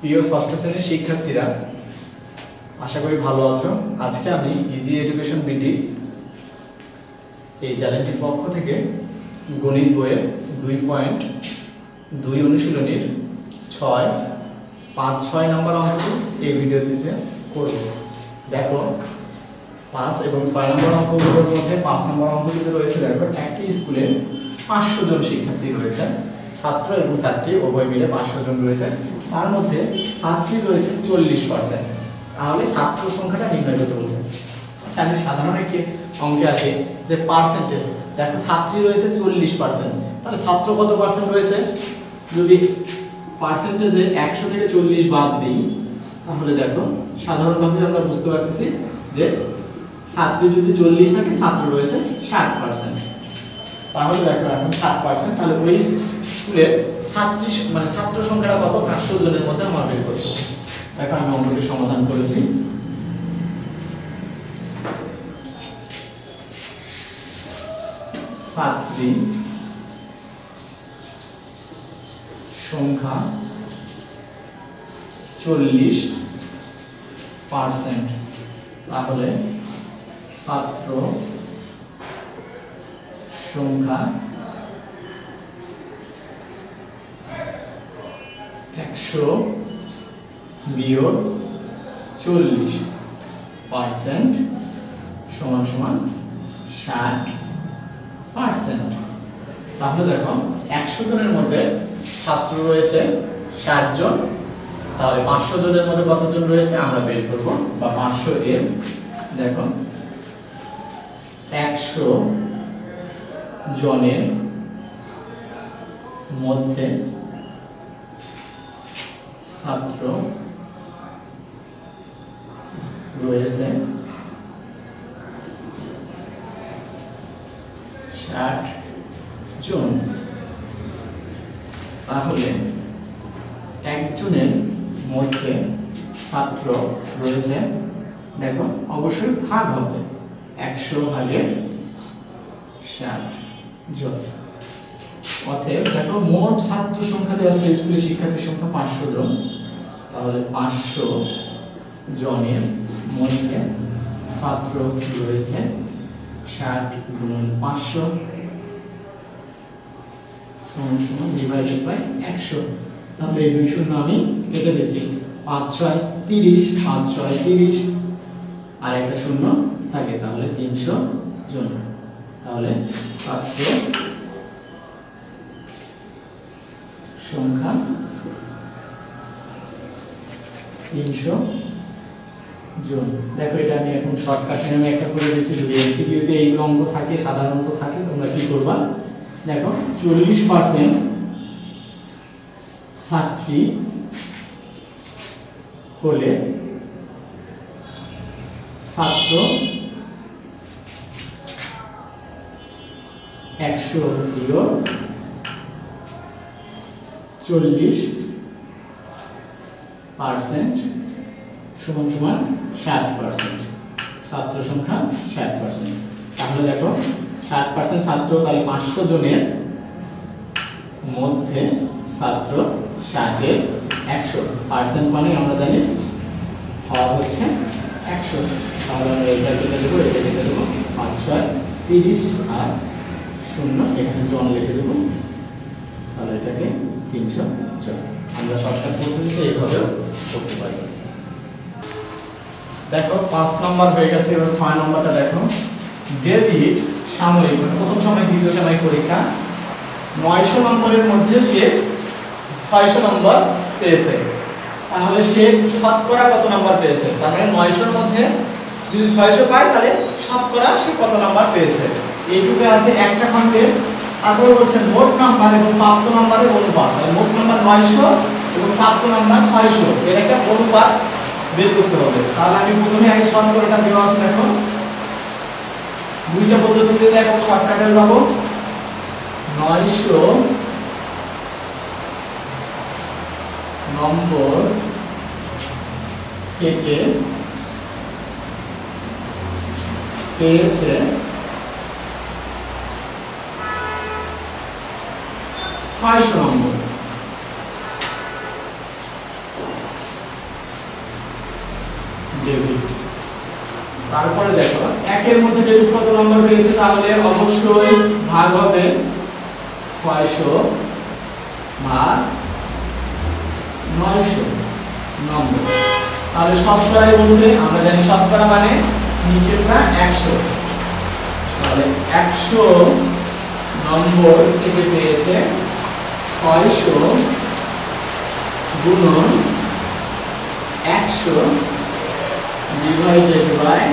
প্রিয় ষষ্ঠ শ্রেণীর শিক্ষার্থীরা, আশা করি ভালো আছো। আজকে আমি ইজি এডুকেশন বিডি এই চ্যানেলটির পক্ষ থেকে গণিত বইয়ের 2.2 অনুশীলনীর 6, 5, 6 নম্বর অঙ্কটি এই ভিডিওটিতে করব। দেখো 5 এবং 6 নম্বর অঙ্কগুলোর মধ্যে 5 নম্বর অঙ্কটিতে রয়েছে, দেখো একটি স্কুলে 500 জন শিক্ষার্থী রয়েছে, ছাত্র এবং ছাত্রী উভয় মিলে 500 জন রয়েছে। তার মধ্যে ছাত্রী রয়েছে 40%। তাহলে ছাত্র সংখ্যাটা নির্ণয় করতে বলছে। আচ্ছা, আমি সাধারণ একটি অঙ্কে আসি যে পার্সেন্টেজ। দেখো ছাত্রী রয়েছে 40%, তাহলে ছাত্র কত পার্সেন্ট রয়েছে? যদি পার্সেন্টেজে 100 থেকে 40 বাদ দিই, তাহলে দেখো সাধারণভাবে আমরা বুঝতে পারতেছি যে ছাত্রী যদি 40 থাকে, ছাত্র রয়েছে 60%। তাহলে দেখো এখন 60%, তাহলে ওই স্কুলের ছাত্রী মানে ছাত্র সংখ্যাটা কত? 500 জনের মধ্যে আমরা বের করতে হবে। দেখো আমি অঙ্কটি সমাধান করেছি। ছাত্রী সংখ্যা 40%, তাহলে ছাত্র সংখ্যা 100 বিয়োগ 40% সমান সমান 60%। তাহলে দেখো 100 জনের মধ্যে ছাত্র রয়েছে 60 জন, তাহলে 500 জনের মধ্যে কতজন রয়েছে আমরা বের করব, বা 500 এর দেখো 100 জনের মধ্যে ছাত্র রয়েছে 60 জন, তাহলে একজনের মধ্যে ছাত্র রয়েছে, দেখো অবশ্যই ভাগ হবে 100 ভাগে 60 জন। অতএব দেখো মোট ছাত্র সংখ্যা দেওয়া আছে স্কুলের শিক্ষার্থীর সংখ্যা 500 জন, তাহলে 500 জনের মধ্যে ছাত্র রয়েছে 60 গুণন 500 সমান সমান ডিভাইডেড বাই 100। তাহলে এই 2 শূন্য আমি কেটে দিচ্ছি, 5 6 30, 5 6 30, আর একটা শূন্য থাকে, তাহলে 300 জন। তাহলে ছাত্র সংখ্যা 300 জন। দেখো এটা আমি এখন শর্টকাটে আমি একটা করে দিচ্ছি। যদি এমসিকিউতে এই অঙ্ক থাকে, সাধারণত থাকে, তোমরা কি করবা? দেখো 40% ছাত্রী হলে ছাত্র 100 বিয়োগ 40% সমান সমান 60%। ছাত্র সংখ্যা 60%। তাহলে দেখো 60% ছাত্র, তাহলে 500 জনের মধ্যে ছাত্র 60 এর 100%, মানে আমরা জানি হর হচ্ছে 100। তাহলে আমরা এটা কেটে দেবো, এটা কেটে দেবো, 5 6 30 আর শূন্য এখানে জন লিখে দেবো, তাহলে এটাকে 300 জন। আমরা শর্টকাট পদ্ধতিতে এইভাবেও করতে পারি। দেখো 5 নম্বর হয়ে গেছে, এবার 6 নম্বরটা দেখো। ডেভিড সাময়িক, মানে প্রথম সাময়িক দ্বিতীয় সাময়িক পরীক্ষা 900 নম্বরের মধ্যে সে 600 নম্বর পেয়েছে। তাহলে সে শতকরা কত নম্বর পেয়েছে? তার মানে 900 এর মধ্যে যদি 600 পায়, তাহলে শতকরা সে কত নম্বর পেয়েছে? এইটুকু আছে একটা খণ্ডে। তারপর বলছে মোট নাম্বার এবং প্রাপ্ত নাম্বারের অনুপাত। মোট নাম্বার 900 এবং প্রাপ্ত নাম্বার 600, এর একটা অনুপাত বের করতে হবে। তাহলে আমি প্রথমে আগে শতকরাটা দেওয়া আছে, দেখো দুইটা পদ্ধতিতে দেখো শর্টকাটে যাব। 900 নম্বর থেকে পেয়েছে 600 নম্বর। তারপরে দেখো একের মধ্যে যেহেতু কত নম্বর পেয়েছে তাহলে অবশ্যই ভাগ হবে 600 ভাগ 900 নম্বর। তাহলে শতকরা বলছে, আমরা জানি শতকরা মানে নিচেরটা 100, তাহলে 100 নম্বর থেকে পেয়েছে 600 গুণন 100 ডিভাইডেড বাই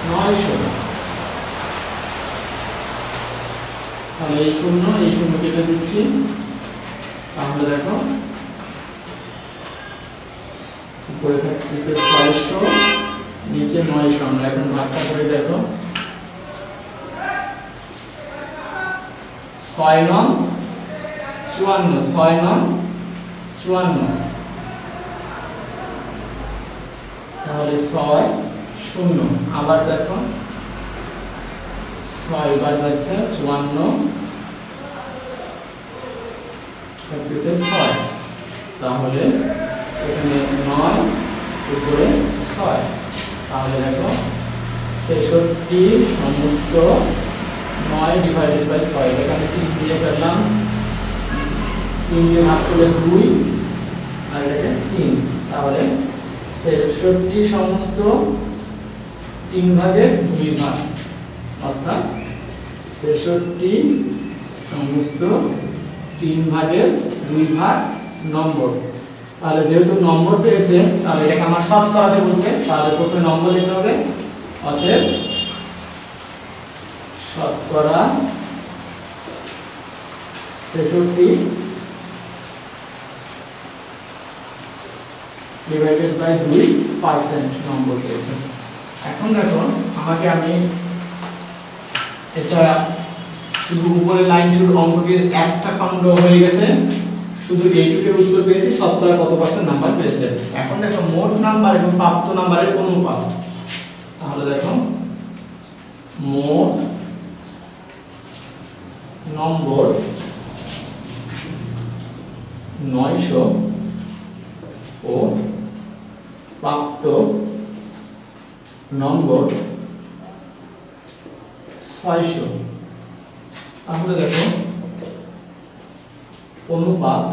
900। তাহলে এই শূন্য কেটে দিচ্ছি। তাহলে দেখো উপরে থাকতেছে 600, নিচে 900। আমরা এখন ভাগটা করে দেখো 6 9 54, 6 9 54, তাহলে 6 0। আবার দেখো 6 বার যাচ্ছে 54 থাকতেছে 6, তাহলে এখানে 9 উপরে 6, তাহলে দেখো 66 সমস্ত 9 ডিভাইডেড বাই 6। এখানে 3 দিয়ে ফেললাম, 3 দিয়ে ভাগ করলে 2 আর এটাকে 3, তাহলে 66 সমস্ত 3 ভাগের 2 ভাগ, অর্থাৎ 66 সমস্ত 3 ভাগের 2 ভাগ নম্বর। তাহলে যেহেতু নম্বর পেয়েছে তাহলে এটাকে আমার শতকরাতে বলছে, তাহলে প্রথমে নম্বর লিখতে হবে। অতএব শতকরা 66 ডিভাইডেড বাই 2% নম্বর পেয়েছে। এখন দেখো আমি এটা শুধু উপরে লাইনটির অঙ্কটির একটা খণ্ড হয়ে গেছে, শুধু এইটুকুর উত্তর পেয়েছি, শতকরা কত পার্সেন্ট নাম্বার পেয়েছে। এখন দেখো মোট নাম্বার এবং প্রাপ্ত নাম্বারের অনুপাত। তাহলে দেখো মোট নম্বর 900 ও প্রাপ্ত নম্বর 600। তাহলে দেখো অনুপাত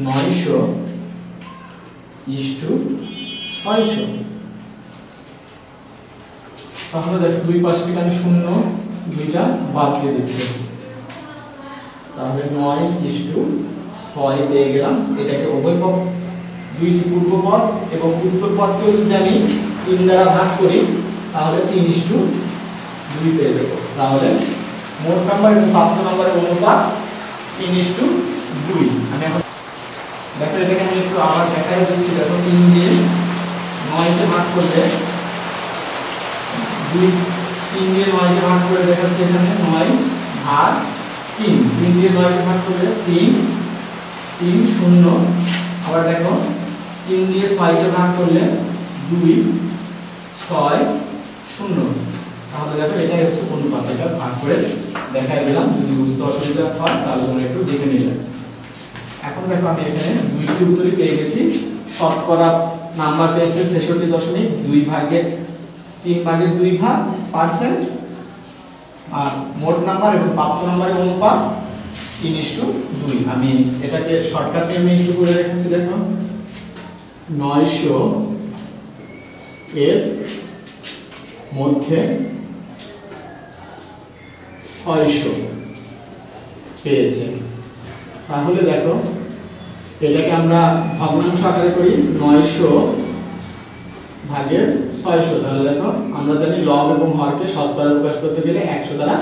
900:600। তাহলে দেখো দুই পাশ থেকে আমি 0 দুইটা বাদ দিয়ে দিচ্ছি, তাহলে 9:6 পেয়ে গেলাম। এটাকে উভয় পদ, দুইটি পূর্ব পদ এবং উত্তর পদকেও যদি আমি 3 দ্বারা ভাগ করি তাহলে 3:2 পেয়ে যাব। তাহলে মোট নাম্বার এবং প্রাপ্ত নাম্বারের অনুপাত 3:2। আমি এখন দেখো এটাকে আমি একটু আবার দেখাই দিচ্ছি। দেখো 3 দিয়ে 9 কে ভাগ করলে 3 দিয়ে 9 কে ভাগ করে দেখাচ্ছি এখানে 9 আর 3, 3 দিয়ে 9 কে ভাগ করলে 3 0। আবার দেখো 3 দিয়ে 6 কে ভাগ করলে 2 6 0। তাহলে দেখো এটাই হচ্ছে অনুপাত। এটা ভাগ করে দেখাই দিলাম, যদি বুঝতে অসুবিধা হয় তাহলে তোমরা একটু দেখে নিলে। এখন দেখো আমি এখানে দুইটি উত্তরই পেয়ে গেছি। শতকরা নাম্বার পেয়েছে 66.2 ভাগের 3 ভাগের 2 ভাগ পার্সেন্ট, আর মোট নাম্বার এবং প্রাপ্ত নাম্বারের অনুপাত 3:2। আমি এটাকে শর্টকাটে আমি একটু করে রেখেছি। দেখো 900 এর মধ্যে 600 পেয়েছে। তাহলে দেখো এটাকে আমরা ভগ্নাংশ আকারে করি 900 ভাগের 600। তাহলে দেখো আমরা জানি লব এবং হরকে শতকরা প্রকাশ করতে গেলে 100 দ্বারা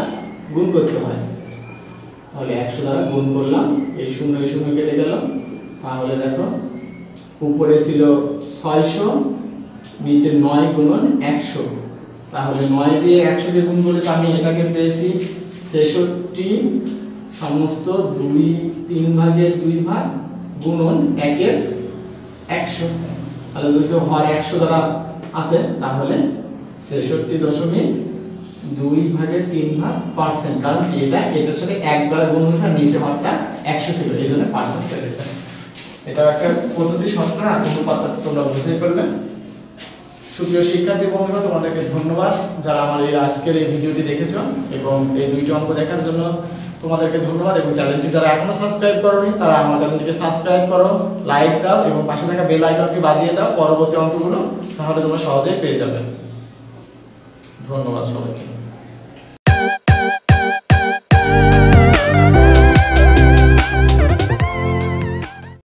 গুণ করতে হয়। তাহলে 100 দ্বারা গুণ করলাম, এই 0 কেটে গেল। তাহলে দেখো উপরে ছিল 600, নিচে 9 গুণন 100। তাহলে 9 দিয়ে 100 কে গুণ করলে আমি এটাকে পেয়েছি 66 সমস্ত 3 ভাগের 2 ভাগ গুণন 1/100। তাহলে যদি হর 100 দ্বারা আছে তাহলে 66.2 ভাগের 3 ভাগ পার্সেন্ট, কারণ এটার সাথে 1 দ্বারা গুণ হয়েছে আর নিচে হরটা 100 ছিল, এই জন্য পার্সেন্ট হয়ে গেছে। এটা একটা পদ্ধতি শর্ট না, অনুপাতটা তোমরা বুঝতেই পারবে। সুপ্রিয় শিক্ষার্থী বন্ধুরা, তোমাদেরকে ধন্যবাদ যারা আমার এই আজকের এই ভিডিওটি দেখেছো, এবং এই দুইটি অঙ্ক দেখার জন্য তোমাদেরকে ধন্যবাদ। এবং চ্যানেলটি যারা এখনো সাবস্ক্রাইব করোনি তারা আমার চ্যানেলটিকে সাবস্ক্রাইব করো, লাইক দাও এবং পাশে থাকা বেল আইকনটি বাজিয়ে দাও পরবর্তী অঙ্কগুলো, তাহলে তোমরা সহজেই পেয়ে যাবে। ধন্যবাদ সবাইকে।